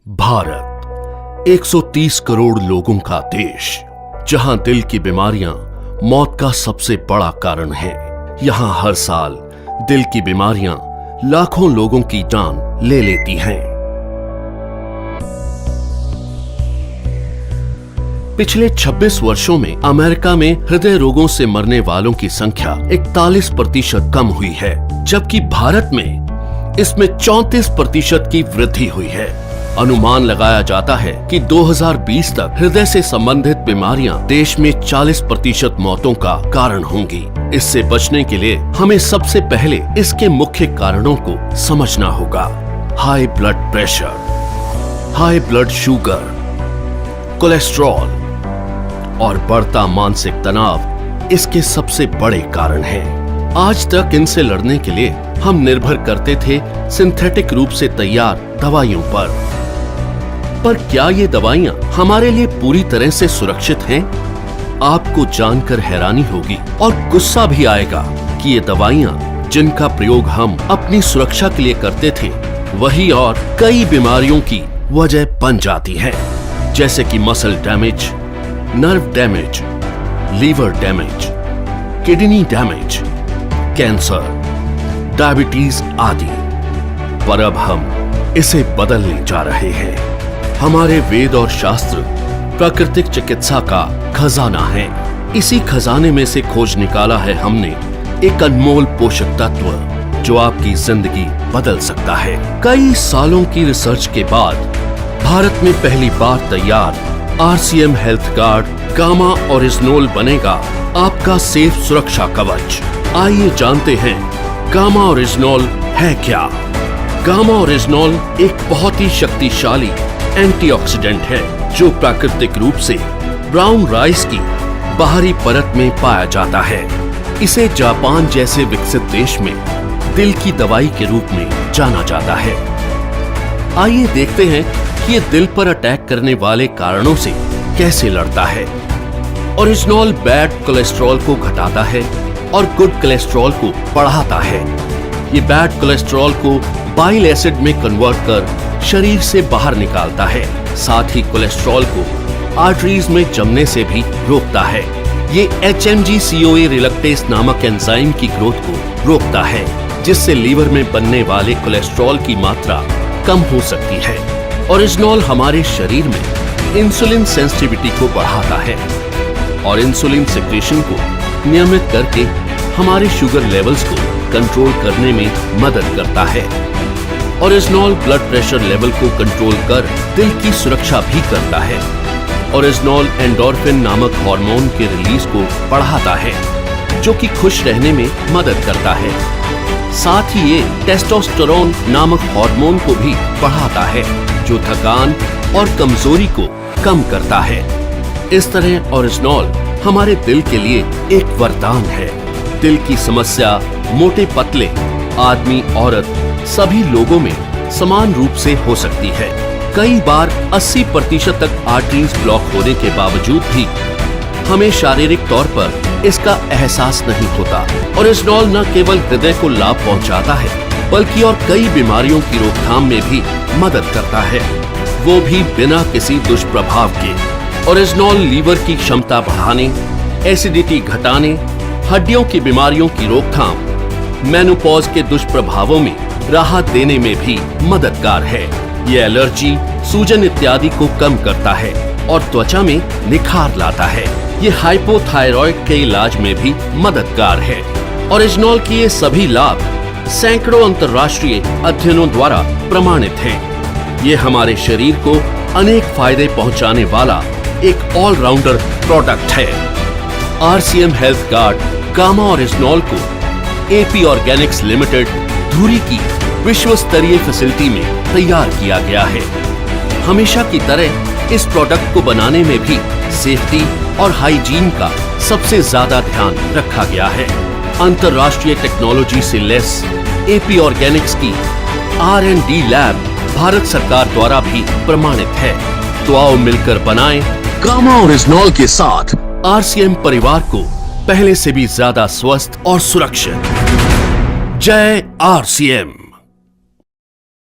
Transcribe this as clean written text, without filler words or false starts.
भारत 130 करोड़ लोगों का देश, जहां दिल की बीमारियां मौत का सबसे बड़ा कारण है। यहां हर साल दिल की बीमारियां लाखों लोगों की जान ले लेती हैं। पिछले 26 वर्षों में अमेरिका में हृदय रोगों से मरने वालों की संख्या 41% कम हुई है, जबकि भारत में इसमें 34% की वृद्धि हुई है। अनुमान लगाया जाता है कि 2020 तक हृदय से संबंधित बीमारियां देश में 40% मौतों का कारण होंगी। इससे बचने के लिए हमें सबसे पहले इसके मुख्य कारणों को समझना होगा। High blood pressure, high blood sugar, cholesterol और बढ़ता मानसिक तनाव इसके सबसे बड़े कारण हैं। आज तक इनसे लड़ने के लिए हम निर्भर करते थे सिंथेटिक रूप से तैयार दवाइयों पर क्या ये दवाइयां हमारे लिए पूरी तरह से सुरक्षित हैं? आपको जानकर हैरानी होगी और गुस्सा भी आएगा कि ये दवाइयां जिनका प्रयोग हम अपनी सुरक्षा के लिए करते थे, वही और कई बीमारियों की वजह बन जाती हैं, जैसे कि muscle damage, nerve damage, liver damage, kidney damage, cancer, diabetes आदि। पर अब हम इसे बदलने जा रहे हैं। हमारे वेद और शास्त्र प्राकृतिक चिकित्सा का खजाना है। इसी खजाने में से खोज निकाला है हमने एक अनमोल पोषक तत्व जो आपकी जिंदगी बदल सकता है। कई सालों की रिसर्च के बाद भारत में पहली बार तैयार RCM हेल्थ गार्ड गामा ओरिजिनोल बनेगा आपका सेफ सुरक्षा कवच। आइए जानते हैं गामा ओरिजिनोल है क्या। गामा ओरिजिनोल एक बहुत ही शक्तिशाली एंटीऑक्सीडेंट है जो प्राकृतिक रूप से ब्राउन राइस की बाहरी परत में पाया जाता है। इसे जापान जैसे विकसित देश में दिल की दवाई के रूप में जाना जाता है। आइए देखते हैं कि ये दिल पर अटैक करने वाले कारणों से कैसे लड़ता है। ओरिजिनोल बैड कोलेस्ट्रॉल को घटाता है और गुड कोलेस्ट्रॉल को बढ़ाता है। ये बैड कोलेस्ट्रॉल को बाइल एसिड में कन्वर्ट कर शरीर से बाहर निकालता है। साथ ही कोलेस्ट्रॉल को आर्टरीज में जमने से भी रोकता है। ये HMG-CoA रिलक्टेस नामक एंजाइम की ग्रोथ को रोकता है, जिससे लीवर में बनने वाले कोलेस्ट्रॉल की मात्रा कम हो सकती है। ओरिजिनोल हमारे शरीर में इंसुलिन सेंसिटिविटी को बढ़ाता है और इंसुलिन सिक्रेशन को नियमित करके हमारे शुगर लेवल्स को कंट्रोल करने में मदद करता है। ओरिजिनोल ब्लड प्रेशर लेवल को कंट्रोल कर दिल की सुरक्षा भी करता है। ओरिजिनोल एंडोर्फिन नामक हार्मोन के रिलीज को बढ़ाता है, जो कि खुश रहने में मदद करता है। साथ ही ये टेस्टोस्टेरोन नामक हार्मोन को भी बढ़ाता है, जो थकान और कमजोरी को कम करता है। इस तरह ओरिजिनोल हमारे दिल के लिए एक वरदान है। दिल की समस्या मोटे पतले, आदमी औरत सभी लोगों में समान रूप से हो सकती है। कई बार 80% तक आर्टरीज ब्लॉक होने के बावजूद भी हमें शारीरिक तौर पर इसका एहसास नहीं होता। ओरिजिनोल न केवल हृदय को लाभ पहुंचाता है, बल्कि और कई बीमारियों की रोकथाम में भी मदद करता है, वो भी बिना किसी दुष्प्रभाव के। ओरिजिनोल लीवर की क्षमता बढ़ाने, एसिडिटी घटाने, हड्डियों की बीमारियों की रोकथाम, मेनोपॉज के दुष्प्रभावों में राहत देने में भी मददगार है। ये एलर्जी, सूजन इत्यादि को कम करता है और त्वचा में निखार लाता है। ये हाइपोथायरॉइड के इलाज में भी मददगार है। ओरिजिनोल के ये सभी लाभ सैकड़ों अंतर्राष्ट्रीय अध्ययनों द्वारा प्रमाणित हैं। ये हमारे शरीर को अनेक फायदे पहुंचाने वाला एक ऑलराउंडर प्रोडक्ट है। RCM हेल्थ गार्ड गामा ओरिजिनोल को AP ऑर्गेनिक्स लिमिटेड धुरी की विश्व स्तरीय फैसिलिटी में तैयार किया गया है। हमेशा की तरह इस प्रोडक्ट को बनाने में भी सेफ्टी और हाइजीन का सबसे ज्यादा ध्यान रखा गया है। अंतर्राष्ट्रीय टेक्नोलॉजी से लेस AP ऑर्गेनिक्स की R&D लैब भारत सरकार द्वारा भी प्रमाणित है। तो आओ मिलकर बनाएं गामा ओरिजिनोल के साथ RCM परिवार को पहले से भी ज्यादा स्वस्थ और सुरक्षित। जय RCM।